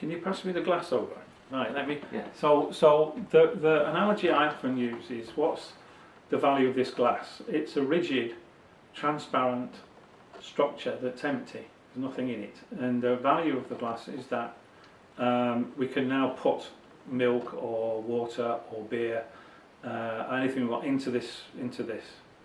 Can you pass me the glass over? Right, let me. Yeah. So the analogy I often use is, what's the value of this glass? It's a rigid, transparent structure that's empty. There's nothing in it. And the value of the glass is that we can now put milk or water or beer, anything we want, into this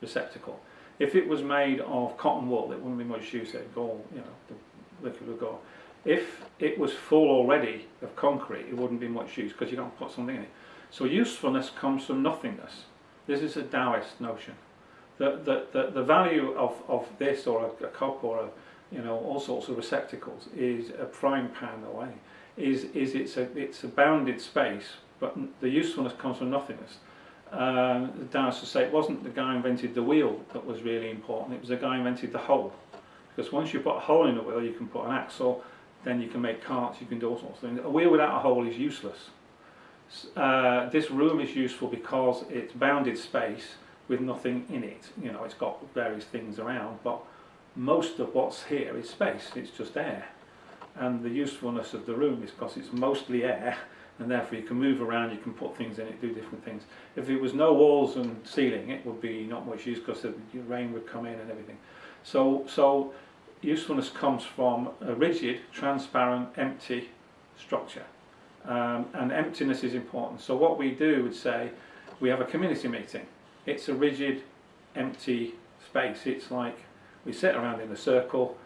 receptacle. If it was made of cotton wool, it wouldn't be much use. It'd go, you know, the liquid would go. If it was full already of concrete, it wouldn't be much use because you can't put something in it. So usefulness comes from nothingness. This is a Taoist notion. The value of this, or a cup, or all sorts of receptacles, is a frying pan away. It's a bounded space, but the usefulness comes from nothingness. The Taoists would say it wasn't the guy who invented the wheel that was really important, it was the guy who invented the hole. Because once you put a hole in the wheel, you can put an axle, then you can make carts, you can do all sorts of things. A wheel without a hole is useless. This room is useful because it's bounded space with nothing in it. You know, it's got various things around, but most of what's here is space, it's just air. And the usefulness of the room is because it's mostly air, and therefore you can move around, you can put things in it, do different things. If it was no walls and ceiling, it would be not much use because the rain would come in and everything. So usefulness comes from a rigid, transparent, empty structure. And emptiness is important. So what we do would say, we have a community meeting. It's a rigid, empty space. It's like we sit around in a circle.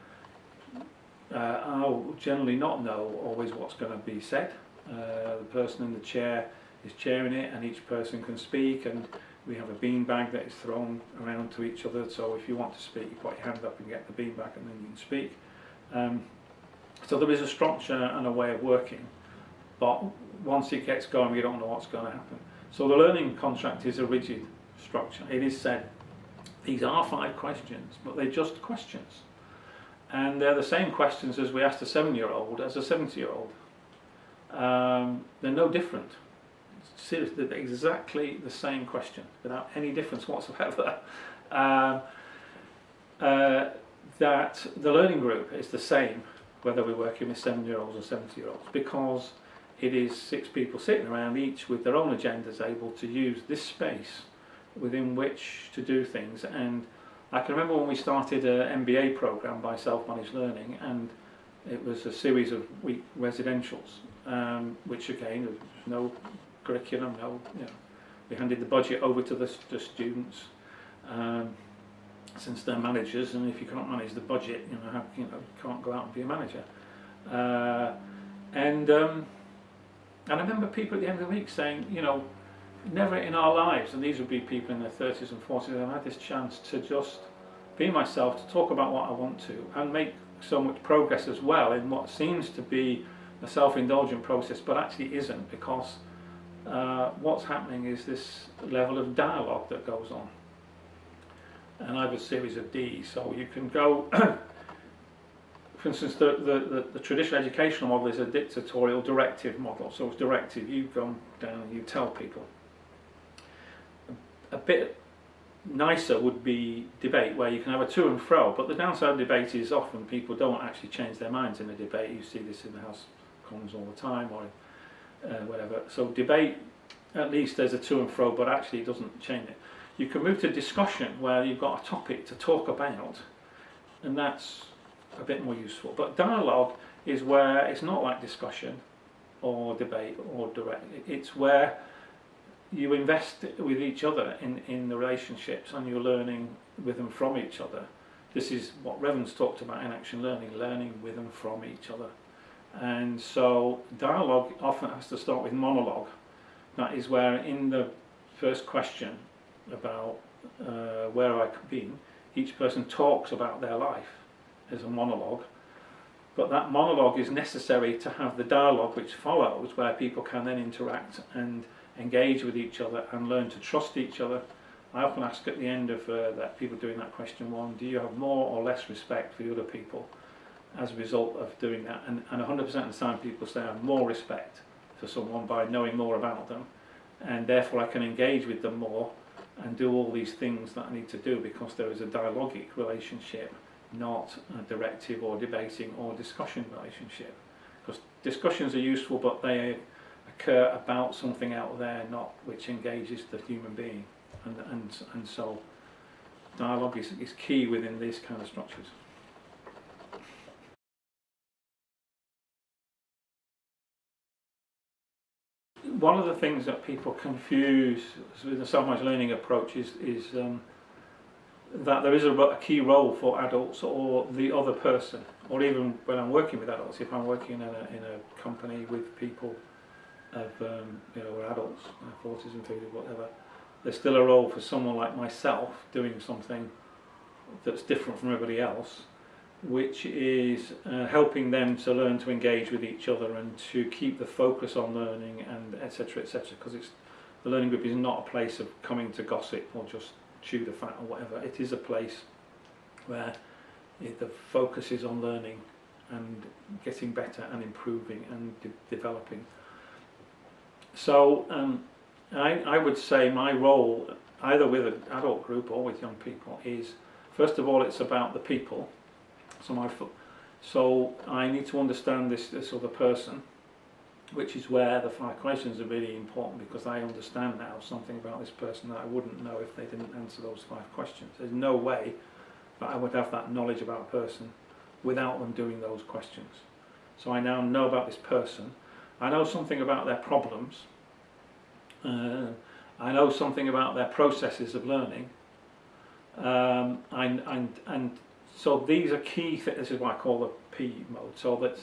I'll generally not know always what's going to be said. The person in the chair is chairing it, and each person can speak, and we have a beanbag that is thrown around to each other, so if you want to speak, you put your hand up and get the beanbag and then you can speak. So there is a structure and a way of working, but once it gets going, we don't know what's going to happen. So the learning contract is a rigid structure. It is said, these are 5 questions, but they're just questions. And they're the same questions as we asked a 7-year-old as a 70-year-old. They're no different. Seriously, they're exactly the same question, without any difference whatsoever. That the learning group is the same, whether we're working with 7-year-olds or 70-year-olds, because it is 6 people sitting around, each with their own agendas, able to use this space within which to do things. And I can remember when we started an MBA program by Self-Managed Learning, and it was a series of week residentials, which again, there was no curriculum, we handed the budget over to the students, since they're managers, and if you can't manage the budget, you can't go out and be a manager. And I remember people at the end of the week saying, never in our lives, and these would be people in their 30s and 40s, I've had this chance to just be myself, to talk about what I want to, and make so much progress as well in what seems to be a self-indulgent process, but actually isn't, because what's happening is this level of dialogue that goes on. And I have a series of Ds, so you can go, for instance, the traditional educational model is a dictatorial directive model, so it's directive, you go down and you tell people. A bit nicer would be debate, where you can have a to and fro, but the downside of debate is often people don't actually change their minds in a debate. You see this in the House of Commons all the time, or whatever. So debate, at least there's a to and fro, but actually it doesn't change it. You can move to discussion, where you've got a topic to talk about, and that's a bit more useful. But dialogue is where it's not like discussion or debate or direct. It's where you invest with each other in the relationships, and you're learning with and from each other. This is what Revan's talked about in action learning, learning with and from each other. And so dialogue often has to start with monologue. That is where, in the first question about where I've been, each person talks about their life as a monologue. But that monologue is necessary to have the dialogue which follows, where people can then interact and engage with each other and learn to trust each other. I often ask at the end of that, people doing that question 1, do you have more or less respect for the other people as a result of doing that? And 100% of the time people say I have more respect for someone by knowing more about them, and therefore I can engage with them more and do all these things that I need to do, because there is a dialogic relationship, not a directive or debating or discussion relationship. because discussions are useful, but they occur about something out there, not which engages the human being, and so dialogue is key within these kind of structures. One of the things that people confuse with the self-managed learning approach is that there is a key role for adults or the other person, or even when I'm working with adults, if I'm working in a company with people of adults, 40s and 50s, whatever, there's still a role for someone like myself doing something that's different from everybody else, which is helping them to learn to engage with each other and to keep the focus on learning, and etc., etc. Because the learning group is not a place of coming to gossip or just chew the fat or whatever. It is a place where the focus is on learning and getting better and improving and developing. So I would say my role, either with an adult group or with young people, is first of all it's about the people. So I need to understand this other person, which is where the 5 questions are really important, because I understand now something about this person that I wouldn't know if they didn't answer those 5 questions. There's no way that I would have that knowledge about a person without them doing those questions. So I now know about this person. I know something about their problems. I know something about their processes of learning. And so these are key things. This is what I call the P mode. So that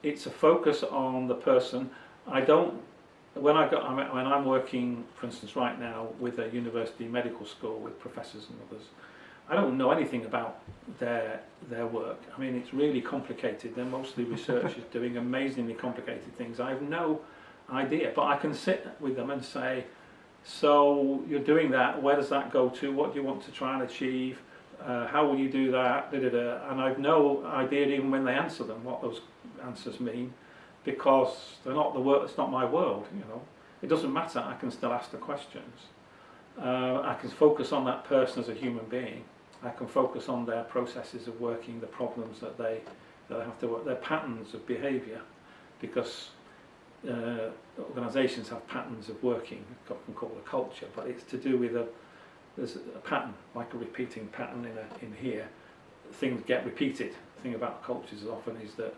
it's a focus on the person. When I'm working, for instance, right now with a university medical school with professors and others, I don't know anything about their work. I mean, it's really complicated. They're mostly researchers doing amazingly complicated things. I have no idea, but I can sit with them and say, so you're doing that, where does that go to? What do you want to try and achieve? How will you do that? And I've no idea even when they answer them what those answers mean, because they're not the world. It's not my world. It doesn't matter. I can still ask the questions. I can focus on that person as a human being. I can focus on their processes of working, the problems that they have to work, their patterns of behaviour, because organisations have patterns of working, often called a culture, but it's to do with there's a pattern, like a repeating pattern in here. Things get repeated. The thing about cultures often is that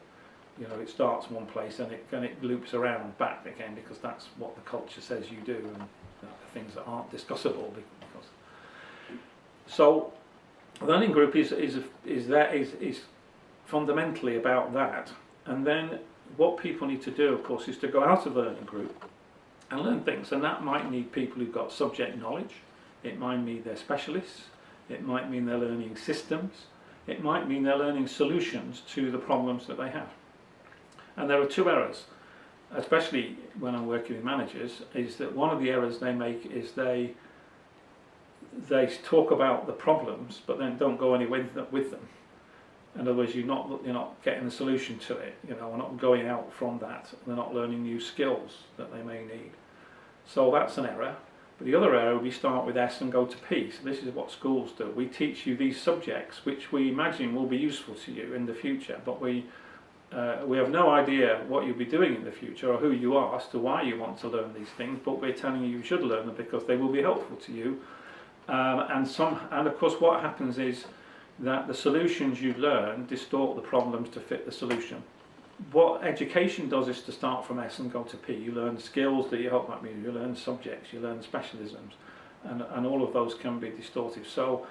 it starts one place and it loops around back again, because that's what the culture says you do, and the things that aren't discussable. So the learning group is fundamentally about that. And then what people need to do, of course, is to go out of the learning group and learn things, and that might need people who've got subject knowledge. It might mean they're specialists. It might mean they're learning systems. It might mean they're learning solutions to the problems that they have. And there are 2 errors, especially when I'm working with managers, is that one of the errors they make is they talk about the problems but then don't go anywhere with them. In other words, you're not getting a solution to it. We're not going out from that. They're not learning new skills that they may need. So that's an error. But the other error, we start with S and go to P. So this is what schools do. We teach you these subjects, which we imagine will be useful to you in the future, but we have no idea what you'll be doing in the future or who you are as to why you want to learn these things, but we're telling you should learn them because they will be helpful to you. And of course what happens is that the solutions you learn distort the problems to fit the solution. What education does is to start from S and go to P. You learn skills that you help out with, you learn subjects, you learn specialisms, and all of those can be distortive. So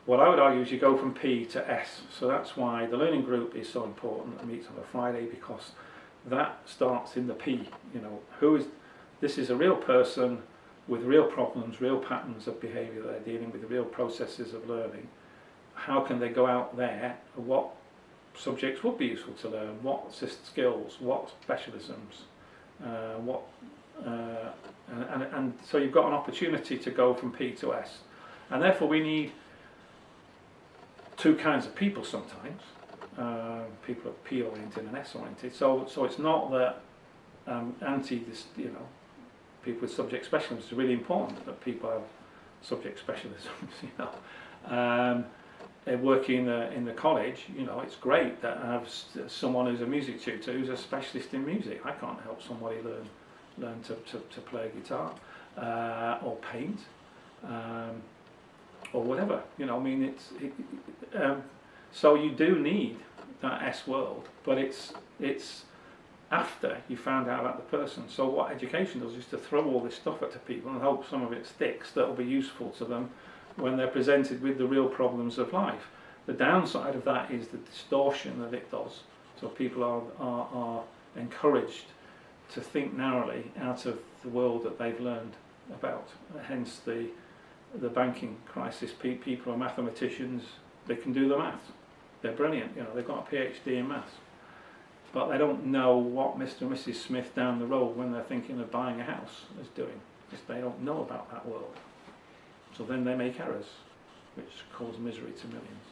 what I would argue is you go from P to S. So that's why the learning group is so important and meets on a Friday, because that starts in the P. This is a real person with real problems, real patterns of behaviour that they're dealing with, real processes of learning. How can they go out there? What subjects would be useful to learn? What skills? What specialisms? And so you've got an opportunity to go from P to S, and therefore we need 2 kinds of people sometimes. People are P oriented and S oriented. So it's not that people with subject specialisms. It's really important that people have subject specialisms. working in the college, you know, it's great that I have someone who's a music tutor who's a specialist in music. I can't help somebody learn to play guitar or paint or whatever. You know, I mean, so you do need that S world, but it's after you found out about the person. So what education does is to throw all this stuff at people and hope some of it sticks that will be useful to them when they're presented with the real problems of life. The downside of that is the distortion that it does. So people are encouraged to think narrowly out of the world that they've learned about. Hence the banking crisis. People are mathematicians, they can do the maths. They're brilliant, you know, they've got a PhD in maths. But they don't know what Mr. and Mrs. Smith down the road, when they're thinking of buying a house, is doing. Because they don't know about that world. So then they make errors, which cause misery to millions.